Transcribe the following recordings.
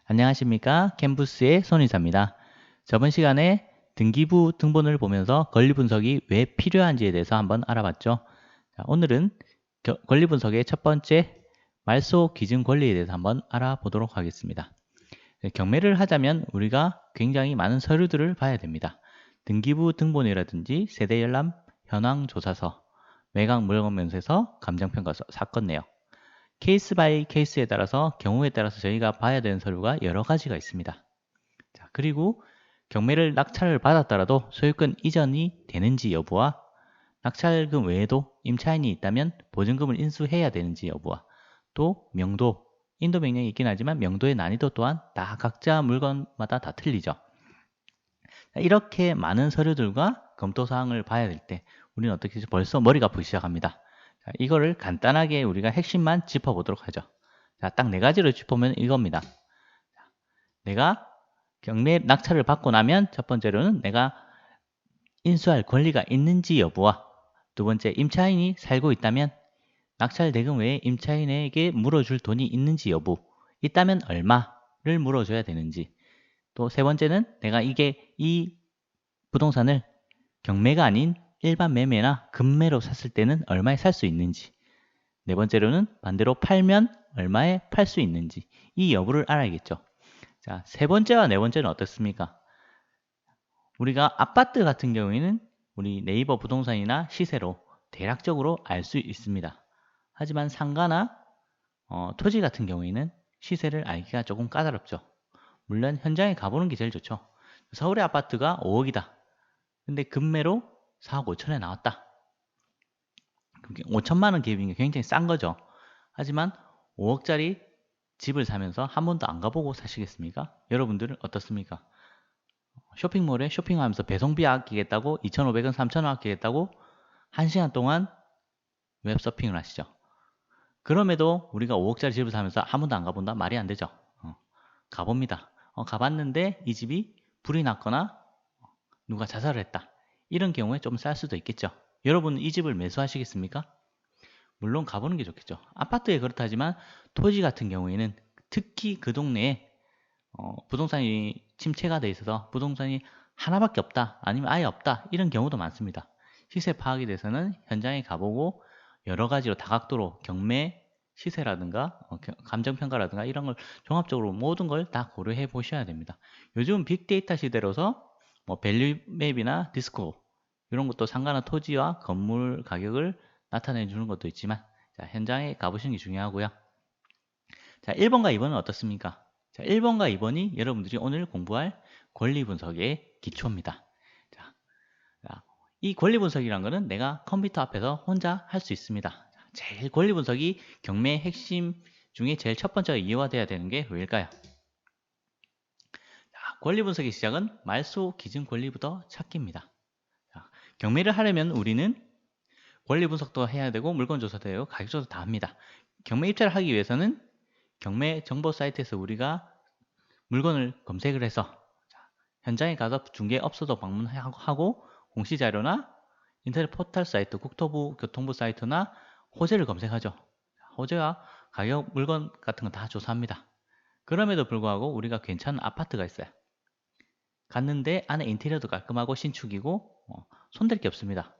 안녕하십니까. 캔부스의 손이사입니다. 저번 시간에 등기부 등본을 보면서 권리 분석이 왜 필요한지에 대해서 한번 알아봤죠. 자, 오늘은 권리 분석의 첫 번째 말소 기준 권리에 대해서 한번 알아보도록 하겠습니다. 경매를 하자면 우리가 굉장히 많은 서류들을 봐야 됩니다. 등기부 등본이라든지 세대열람 현황조사서, 매각 물건면세서, 감정평가서, 사건 내역. 케이스 바이 케이스에 따라서 경우에 따라서 저희가 봐야 되는 서류가 여러 가지가 있습니다. 자, 그리고 경매를 낙찰을 받았더라도 소유권 이전이 되는지 여부와 낙찰금 외에도 임차인이 있다면 보증금을 인수해야 되는지 여부와 또 명도, 인도 명령이 있긴 하지만 명도의 난이도 또한 다 각자 물건마다 다 틀리죠. 이렇게 많은 서류들과 검토사항을 봐야 될 때 우리는 어떻게 해서 벌써 머리가 아프기 시작합니다. 자, 이거를 간단하게 우리가 핵심만 짚어보도록 하죠. 자, 딱 네 가지로 짚어보면 이겁니다. 내가 경매 낙찰을 받고 나면 첫 번째로는 내가 인수할 권리가 있는지 여부와 두 번째 임차인이 살고 있다면 낙찰 대금 외에 임차인에게 물어줄 돈이 있는지 여부, 있다면 얼마를 물어줘야 되는지, 또 세 번째는 내가 이 부동산을 경매가 아닌 일반 매매나 급매로 샀을 때는 얼마에 살 수 있는지, 네 번째로는 반대로 팔면 얼마에 팔 수 있는지 이 여부를 알아야겠죠. 자, 세 번째와 네 번째는 어떻습니까? 우리가 아파트 같은 경우에는 우리 네이버 부동산이나 시세로 대략적으로 알 수 있습니다. 하지만 상가나 토지 같은 경우에는 시세를 알기가 조금 까다롭죠. 물론 현장에 가보는 게 제일 좋죠. 서울의 아파트가 5억이다. 근데 급매로 4억 5천에 나왔다. 5천만 원 기업인 게 굉장히 싼 거죠. 하지만 5억짜리 집을 사면서 한 번도 안 가보고 사시겠습니까? 여러분들은 어떻습니까? 쇼핑몰에 쇼핑하면서 배송비 아끼겠다고 2,500원, 3,000원 아끼겠다고 1시간 동안 웹서핑을 하시죠. 그럼에도 우리가 5억짜리 집을 사면서 한 번도 안 가본다? 말이 안 되죠. 가봅니다. 가봤는데 이 집이 불이 났거나 누가 자살을 했다. 이런 경우에 좀 쌀 수도 있겠죠. 여러분은 이 집을 매수하시겠습니까? 물론 가보는 게 좋겠죠. 아파트에 그렇다지만 토지 같은 경우에는 특히 그 동네에 부동산이 침체가 돼 있어서 부동산이 하나밖에 없다 아니면 아예 없다 이런 경우도 많습니다. 시세 파악에 대해서는 현장에 가보고 여러 가지로 다각도로 경매 시세라든가 감정평가라든가 이런 걸 종합적으로 모든 걸 다 고려해 보셔야 됩니다. 요즘 빅데이터 시대로서 뭐 밸류맵이나 디스코 이런 것도 상가나 토지와 건물 가격을 나타내 주는 것도 있지만 자, 현장에 가보시는 게 중요하고요. 자, 1번과 2번은 어떻습니까? 자, 1번과 2번이 여러분들이 오늘 공부할 권리 분석의 기초입니다. 자, 이 권리 분석이란 거는 내가 컴퓨터 앞에서 혼자 할 수 있습니다. 제일 권리 분석이 경매의 핵심 중에 제일 첫 번째가 이해화돼야 되는 게 왜일까요? 자, 권리 분석의 시작은 말소 기준 권리부터 찾기입니다. 자, 경매를 하려면 우리는 권리 분석도 해야 되고 물건 조사도 해요. 가격 조사 다 합니다. 경매 입찰을 하기 위해서는 경매 정보 사이트에서 우리가 물건을 검색을 해서 현장에 가서 중개업소도 방문하고 공시자료나 인터넷 포털 사이트, 국토부, 교통부 사이트나 호재를 검색하죠. 호재와 가격, 물건 같은 거 다 조사합니다. 그럼에도 불구하고 우리가 괜찮은 아파트가 있어요. 갔는데 안에 인테리어도 깔끔하고 신축이고 손댈 게 없습니다.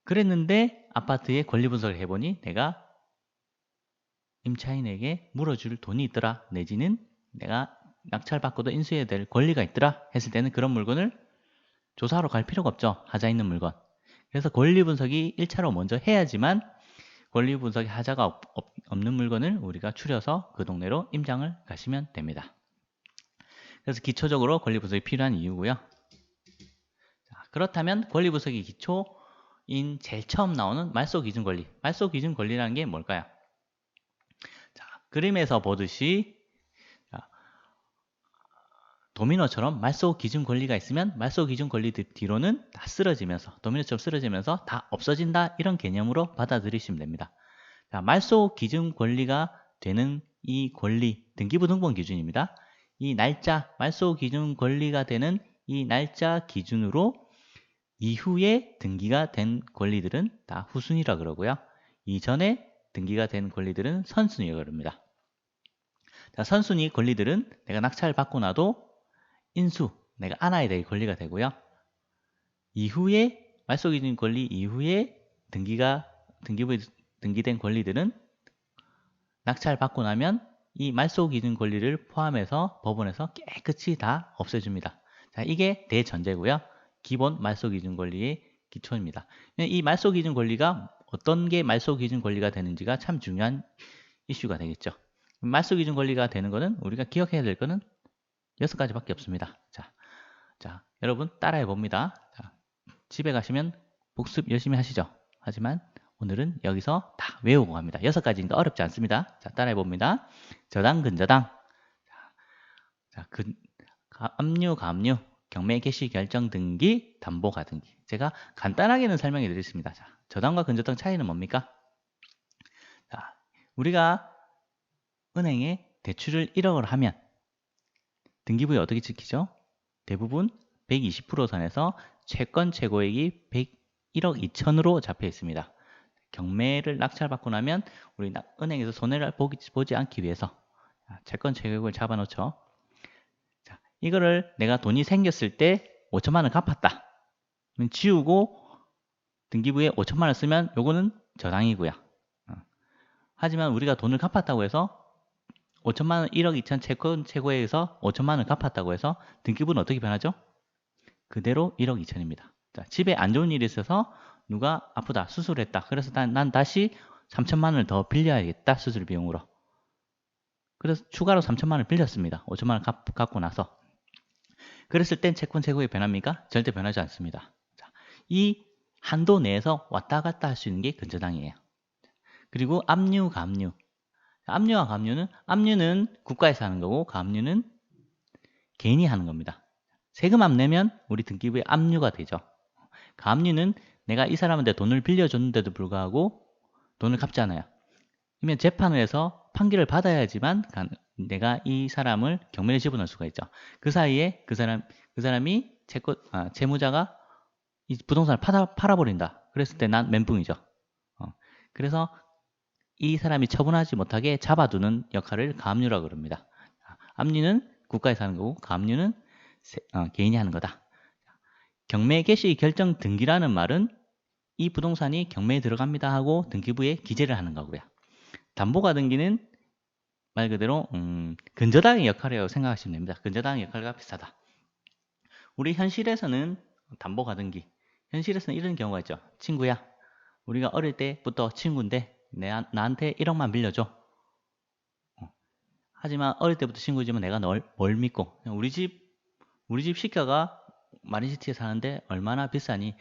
그랬는데 아파트의 권리 분석을 해보니 내가 임차인에게 물어줄 돈이 있더라 내지는 내가 낙찰받고도 인수해야 될 권리가 있더라 했을 때는 그런 물건을 조사하러 갈 필요가 없죠. 하자 있는 물건. 그래서 권리 분석이 1차로 먼저 해야지만 권리 분석이 하자가 없는 물건을 우리가 추려서 그 동네로 임장을 가시면 됩니다. 그래서 기초적으로 권리 분석이 필요한 이유고요. 자, 그렇다면 권리 분석의 기초인 제일 처음 나오는 말소 기준 권리. 말소 기준 권리라는 게 뭘까요? 자, 그림에서 보듯이 도미노처럼 말소 기준 권리가 있으면 말소 기준 권리 뒤로는 다 쓰러지면서 도미노처럼 쓰러지면서 다 없어진다 이런 개념으로 받아들이시면 됩니다. 자, 말소 기준 권리가 되는 이 권리 등기부 등본 기준입니다. 이 날짜 말소 기준 권리가 되는 이 날짜 기준으로 이후에 등기가 된 권리들은 다 후순위라 그러고요. 이전에 등기가 된 권리들은 선순위라 그럽니다. 자, 선순위 권리들은 내가 낙찰 받고 나도 인수, 내가 안아야 될 권리가 되고요. 이후에 말소기준 권리 이후에 등기부에 등기된 권리들은 낙찰 받고 나면 이 말소기준 권리를 포함해서 법원에서 깨끗이 다 없애줍니다. 자, 이게 대전제고요. 기본 말소기준 권리의 기초입니다. 이 말소기준 권리가 어떤 게 말소기준 권리가 되는지가 참 중요한 이슈가 되겠죠. 말소기준 권리가 되는 거는 우리가 기억해야 될 거는 6가지밖에 없습니다. 자, 여러분 따라해 봅니다. 자, 집에 가시면 복습 열심히 하시죠. 하지만 오늘은 여기서 다 외우고 갑니다. 6가지니까 어렵지 않습니다. 자, 따라해 봅니다. 저당, 근저당, 자, 압류, 가압류, 경매 개시 결정 등기, 담보 가등기. 제가 간단하게는 설명해 드리겠습니다. 자, 저당과 근저당 차이는 뭡니까? 자, 우리가 은행에 대출을 1억을 하면 등기부에 어떻게 찍히죠? 대부분 120% 선에서 채권 최고액이 1억 2천으로 잡혀 있습니다. 경매를 낙찰받고 나면 우리 은행에서 손해를 보지 않기 위해서 채권 최고액을 잡아놓죠. 자, 이거를 내가 돈이 생겼을 때 5천만 원 갚았다. 그럼 지우고 등기부에 5천만 원 쓰면 요거는 저당이고요. 하지만 우리가 돈을 갚았다고 해서 5천만 원 1억 2천 채권 최고액에서 5천만 원 갚았다고 해서 등기부는 어떻게 변하죠? 그대로 1억 2천입니다. 자, 집에 안 좋은 일이 있어서 누가 아프다 수술했다. 그래서 난 다시 3천만 원을 더 빌려야겠다 수술 비용으로. 그래서 추가로 3천만 원을 빌렸습니다. 5천만 원 갚고 나서. 그랬을 땐 채권 최고액이 변합니까? 절대 변하지 않습니다. 자, 이 한도 내에서 왔다 갔다 할 수 있는 게 근저당이에요. 그리고 압류, 가압류. 압류와 가압류는 압류는 국가에서 하는 거고 가압류는 개인이 하는 겁니다. 세금 안 내면 우리 등기부에 압류가 되죠. 가압류는 내가 이 사람한테 돈을 빌려줬는데도 불구하고 돈을 갚지 않아요. 그러면 재판을 해서 판결을 받아야지만 내가 이 사람을 경매에 집어넣을 수가 있죠. 그 사이에 그 사람이 채무자가 이 부동산을 팔아버린다. 그랬을 때 난 멘붕이죠. 그래서 이 사람이 처분하지 못하게 잡아두는 역할을 가압류라고 그럽니다. 압류는 국가에서 하는 거고 가압류는 개인이 하는 거다. 경매 개시 결정 등기라는 말은 이 부동산이 경매에 들어갑니다 하고 등기부에 기재를 하는 거고요. 담보가 등기는 말 그대로 근저당의 역할이라고 생각하시면 됩니다. 근저당의 역할과 비슷하다. 우리 현실에서는 담보가 등기, 현실에서는 이런 경우가 있죠. 친구야, 우리가 어릴 때부터 친구인데 나한테 1억만 빌려줘. 하지만 어릴 때부터 친구지만 내가 널 뭘 믿고 우리 집 시가가 마린시티에 사는데 얼마나 비싸니?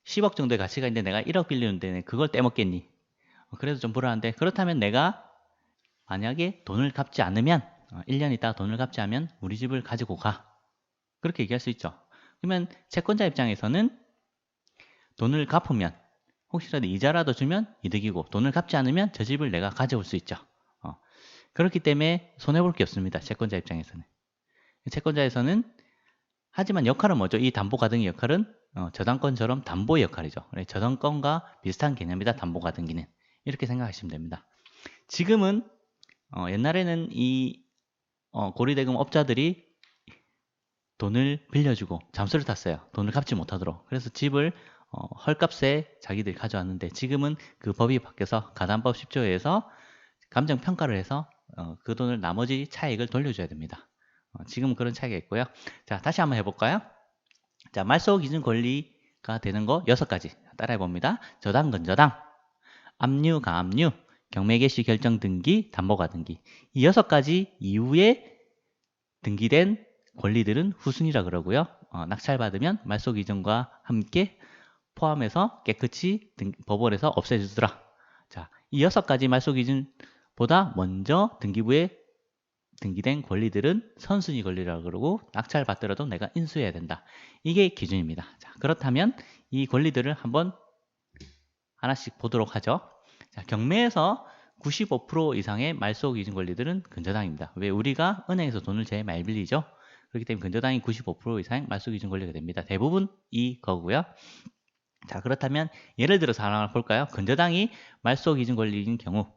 10억 정도의 가치가 있는데 내가 1억 빌리는데 그걸 떼먹겠니? 그래도 좀 불안한데 그렇다면 내가 만약에 돈을 갚지 않으면 1년 있다가 돈을 갚지 않으면 우리 집을 가지고 가. 그렇게 얘기할 수 있죠. 그러면 채권자 입장에서는 돈을 갚으면 혹시라도 이자라도 주면 이득이고 돈을 갚지 않으면 저 집을 내가 가져올 수 있죠. 그렇기 때문에 손해볼 게 없습니다. 채권자 입장에서는. 채권자에서는 하지만 역할은 뭐죠? 이 담보가등기 역할은 저당권처럼 담보의 역할이죠. 저당권과 비슷한 개념이다. 담보가등기는. 이렇게 생각하시면 됩니다. 지금은 옛날에는 이 고리대금 업자들이 돈을 빌려주고 잠수를 탔어요. 돈을 갚지 못하도록. 그래서 집을 헐값에 자기들이 가져왔는데 지금은 그 법이 바뀌어서 가담법 10조에서 감정평가를 해서 그 돈을 나머지 차익을 돌려줘야 됩니다. 지금은 그런 차이가 있고요. 자, 다시 한번 해볼까요? 자, 말소 기준 권리가 되는 거 6가지 따라해 봅니다. 저당, 근저당, 압류, 가압류, 경매 개시 결정 등기, 담보가 등기. 이 6가지 이후에 등기된 권리들은 후순위라 그러고요. 낙찰받으면 말소 기준과 함께 포함해서 깨끗이 법원에서 없애주더라. 자, 이 6가지 말소 기준보다 먼저 등기부에 등기된 권리들은 선순위 권리라고 그러고 낙찰받더라도 내가 인수해야 된다. 이게 기준입니다. 자, 그렇다면 이 권리들을 한번 하나씩 보도록 하죠. 자, 경매에서 95% 이상의 말소 기준 권리들은 근저당입니다. 왜? 우리가 은행에서 돈을 제일 많이 빌리죠. 그렇기 때문에 근저당이 95% 이상 말소 기준 권리가 됩니다. 대부분 이거고요. 자, 그렇다면 예를 들어서 하나 볼까요? 근저당이 말소 기준 권리인 경우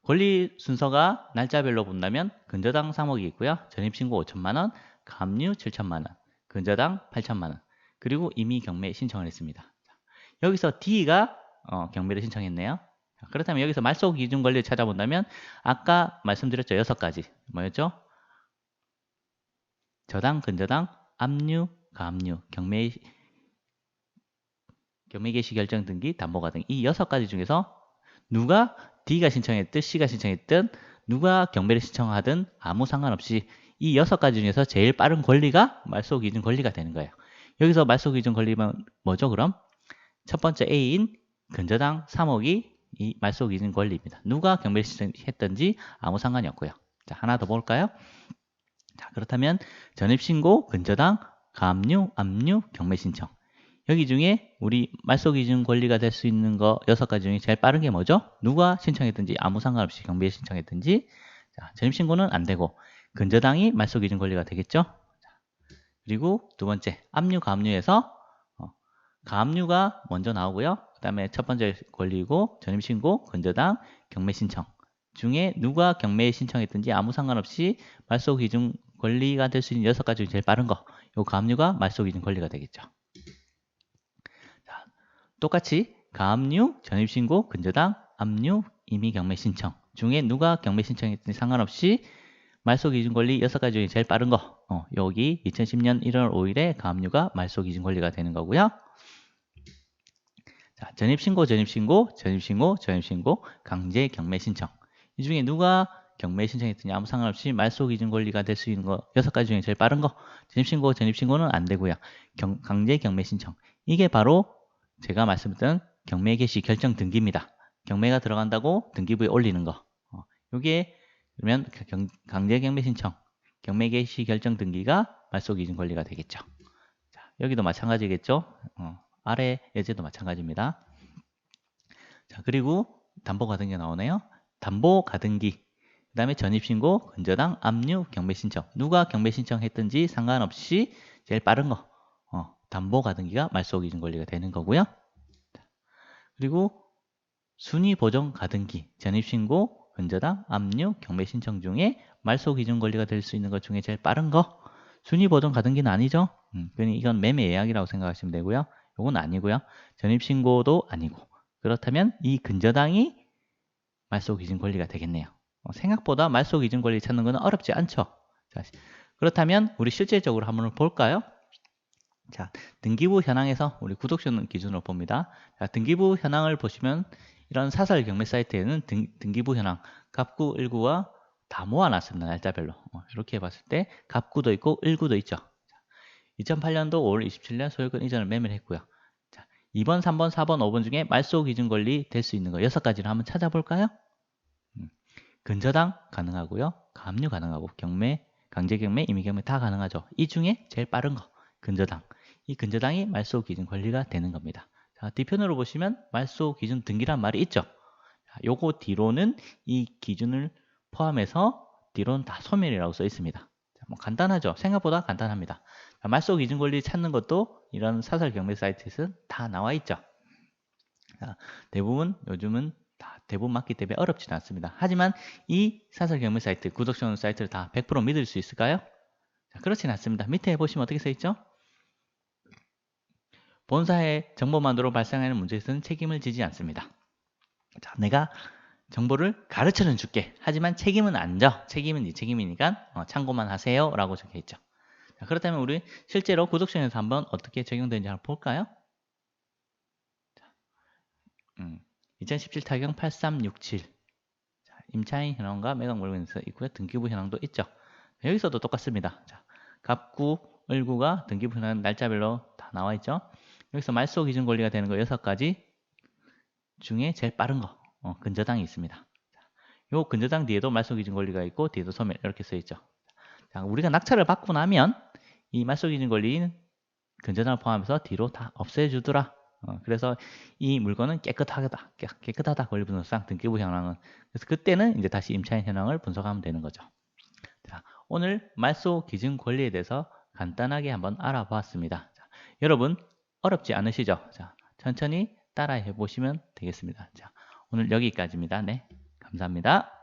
권리 순서가 날짜별로 본다면 근저당 3억이 있고요. 전입신고 5천만 원, 가압류 7천만 원, 근저당 8천만 원, 그리고 이미 경매 신청을 했습니다. 여기서 D가 경매를 신청했네요. 그렇다면 여기서 말소 기준 권리를 찾아본다면 아까 말씀드렸죠. 6가지. 뭐였죠? 저당, 근저당, 압류, 가압류, 경매 개시 결정 등기, 담보가 등 이 6가지 중에서 누가 D가 신청했든 C가 신청했든 누가 경매를 신청하든 아무 상관없이 이 6가지 중에서 제일 빠른 권리가 말소 기준 권리가 되는 거예요. 여기서 말소 기준 권리면 뭐죠 그럼? 첫 번째 A인 근저당 3억이 이 말소 기준 권리입니다. 누가 경매를 신청했든지 아무 상관이 없고요. 자, 하나 더 볼까요? 자, 그렇다면 전입신고, 근저당, 가압류, 압류, 경매 신청. 여기 중에 우리 말소 기준 권리가 될 수 있는 거 6가지 중에 제일 빠른 게 뭐죠? 누가 신청했든지 아무 상관없이 경매에 신청했든지. 자, 전입신고는 안 되고 근저당이 말소 기준 권리가 되겠죠? 그리고 두 번째 압류, 가압류에서 가압류가 먼저 나오고요. 그 다음에 첫 번째 권리고 전입신고, 근저당, 경매 신청 중에 누가 경매에 신청했든지 아무 상관없이 말소 기준 권리가 될 수 있는 6가지 중에 제일 빠른 거, 요 가압류가 말소 기준 권리가 되겠죠. 자, 똑같이 가압류, 전입신고, 근저당, 압류, 이미 경매 신청 중에 누가 경매 신청했든지 상관없이 말소 기준 권리 6가지 중에 제일 빠른 거, 여기 2010년 1월 5일에 가압류가 말소 기준 권리가 되는 거고요. 자, 전입신고, 강제 경매 신청. 이 중에 누가 경매 신청했더니 아무 상관없이 말소 기준 권리가 될 수 있는 거 6가지 중에 제일 빠른 거. 전입신고는 안 되고요. 강제 경매 신청. 이게 바로 제가 말씀드린 경매 개시 결정 등기입니다. 경매가 들어간다고 등기부에 올리는 거. 요게 그러면 강제 경매 신청, 경매 개시 결정 등기가 말소 기준 권리가 되겠죠. 자, 여기도 마찬가지겠죠. 아래 예제도 마찬가지입니다. 자, 그리고 담보가등기 나오네요. 담보가등기, 그 다음에 전입신고, 근저당, 압류, 경매 신청. 누가 경매 신청했든지 상관없이 제일 빠른 거, 담보가등기가 말소 기준 권리가 되는 거고요. 그리고 순위보정가등기, 전입신고, 근저당, 압류, 경매 신청 중에 말소 기준 권리가 될 수 있는 것 중에 제일 빠른 거, 순위보정가등기는 아니죠. 그러니 이건 매매 예약이라고 생각하시면 되고요. 이건 아니고요. 전입신고도 아니고. 그렇다면 이 근저당이 말소 기준 권리가 되겠네요. 생각보다 말소 기준 권리 찾는 것은 어렵지 않죠. 자, 그렇다면 우리 실제적으로 한번 볼까요? 자, 등기부 현황에서 우리 구독자 기준으로 봅니다. 자, 등기부 현황을 보시면 이런 사설 경매 사이트에는 등기부 현황, 갑구, 일구와 다 모아놨습니다. 날짜별로. 이렇게 봤을 때 갑구도 있고 일구도 있죠. 2008년도 5월 27일 소유권 이전을 매매를 했고요. 자, 2번, 3번, 4번, 5번 중에 말소 기준 권리 될 수 있는 거 6가지를 한번 찾아볼까요? 근저당 가능하고요. 가압류 가능하고 경매, 강제경매, 임의경매 다 가능하죠. 이 중에 제일 빠른 거 근저당. 이 근저당이 말소 기준 권리가 되는 겁니다. 자, 뒤편으로 보시면 말소 기준 등기란 말이 있죠. 자, 요거 뒤로는 이 기준을 포함해서 뒤로는 다 소멸이라고 써 있습니다. 자, 뭐 간단하죠. 생각보다 간단합니다. 자, 말소 기준 권리 찾는 것도 이런 사설 경매 사이트에서 다 나와 있죠. 자, 요즘은 다 대부분 맞기 때문에 어렵지는 않습니다. 하지만 이 사설 경매 사이트, 구독자 사이트를 다 100% 믿을 수 있을까요? 자, 그렇지는 않습니다. 밑에 보시면 어떻게 써 있죠? 본사의 정보만으로 발생하는 문제에서는 책임을 지지 않습니다. 자, 내가 정보를 가르쳐는 줄게. 하지만 책임은 안 져. 책임은 네 책임이니까 참고만 하세요. 라고 적혀 있죠. 자, 그렇다면 우리 실제로 구독층에서 한번 어떻게 적용되는지 한번 볼까요? 2017 타경 8367. 자, 임차인 현황과 매각 물건에서 있고요. 등기부 현황도 있죠. 여기서도 똑같습니다. 자, 갑구, 을구가 등기부 현황 날짜별로 다 나와 있죠. 여기서 말소 기준 권리가 되는 거 6가지 중에 제일 빠른 거 근저당이 있습니다. 요 근저당 뒤에도 말소 기준 권리가 있고 뒤에도 소멸 이렇게 써 있죠. 자, 우리가 낙찰을 받고 나면 이 말소 기준 권리는 근저당을 포함해서 뒤로 다 없애주더라. 그래서 이 물건은 깨끗하다 권리 분석상 등기부 현황은. 그래서 그때는 이제 다시 임차인 현황을 분석하면 되는 거죠. 자, 오늘 말소 기준 권리에 대해서 간단하게 한번 알아보았습니다. 자, 여러분 어렵지 않으시죠? 자, 천천히 따라해 보시면 되겠습니다. 자, 오늘 여기까지입니다. 네, 감사합니다.